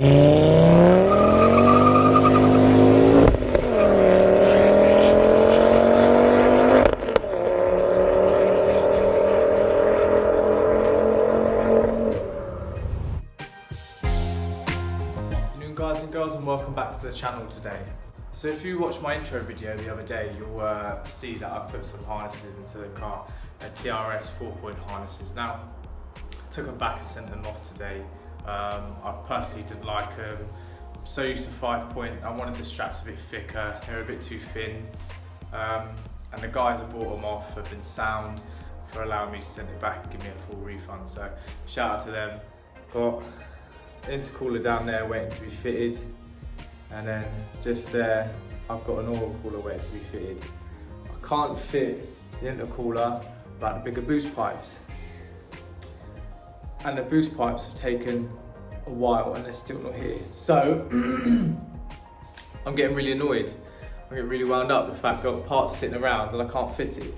Afternoon guys and girls, and welcome back to the channel today. So if you watched my intro video the other day, you'll see that I put some harnesses into the car, TRS 4-point harnesses. Now, I took them back and sent them off today. I personally didn't like them. I'm so used to 5-point, I wanted the straps a bit thicker, they're a bit too thin. And the guys that bought them off have been sound for allowing me to send it back and give me a full refund. So shout out to them. Got intercooler down there waiting to be fitted, and then just there I've got an oil cooler waiting to be fitted. I can't fit the intercooler without the bigger boost pipes, and the boost pipes have taken a while and they're still not here. So I'm getting really annoyed. I get really wound up the fact I've got parts sitting around and I can't fit it.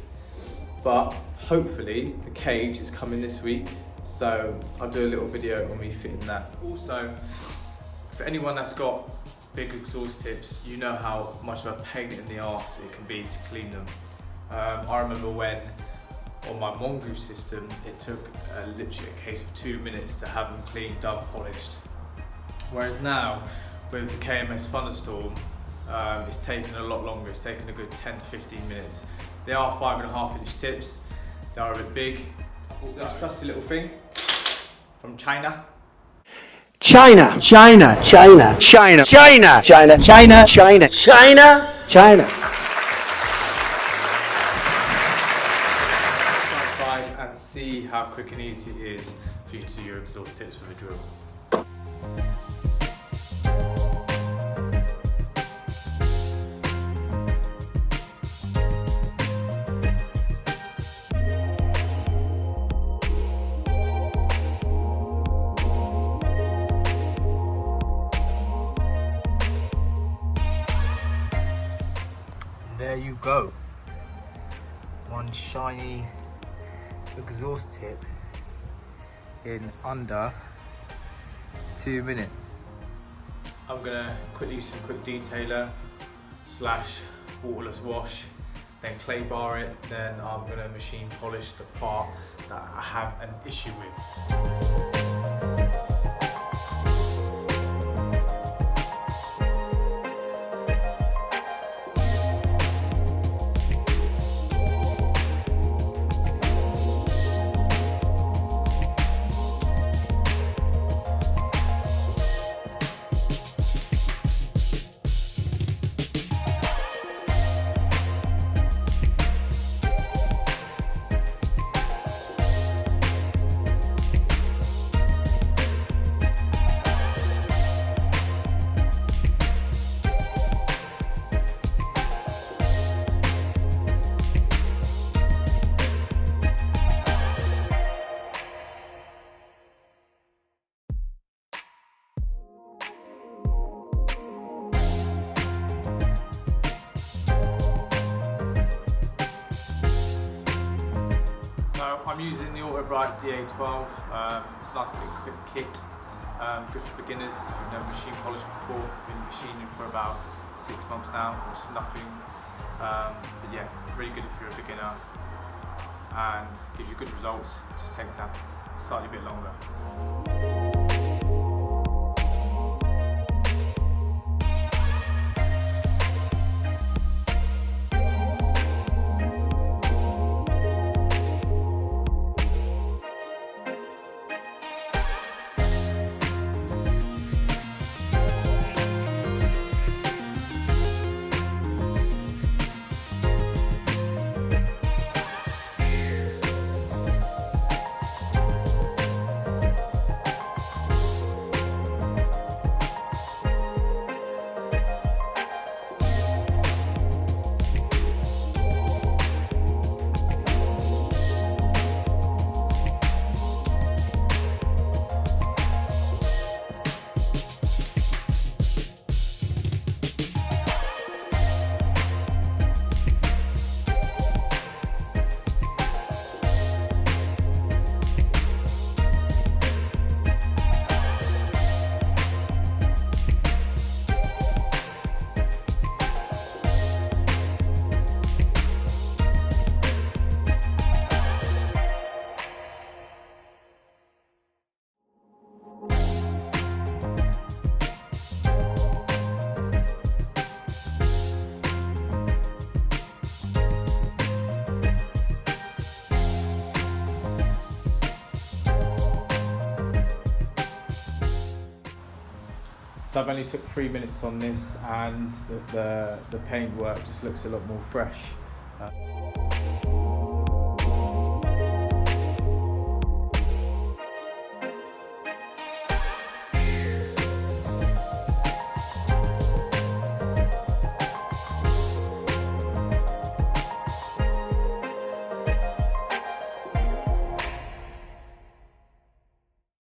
But hopefully the cage is coming this week, so I'll do a little video on me fitting that. Also, for anyone that's got big exhaust tips, you know how much of a pain in the arse it can be to clean them. I remember when on my Mongoose system, it took literally a case of 2 minutes to have them cleaned, done, polished. Whereas now, with the KMS Thunderstorm, it's taken a lot longer. It's taken a good 10 to 15 minutes. They are 5.5-inch tips. They are a bit big. This trusty little thing from China. China, China, China, China, China, China, China, China, China, China. Outside and see how quick and easy it is for you to do your exhaust tips with a drill. There you go. One shiny exhaust tip in under 2 minutes. I'm gonna quickly use some quick detailer / waterless wash, then clay bar it, then I'm gonna machine polish the part that I have an issue with. I'm using the Autobrite DA12. It's a nice big quick kit, good for beginners. If you've never machine polished before, been machining for about 6 months now, which is nothing. But yeah, really good if you're a beginner, and gives you good results. Just takes that slightly bit longer. So I've only took 3 minutes on this, and the paintwork just looks a lot more fresh.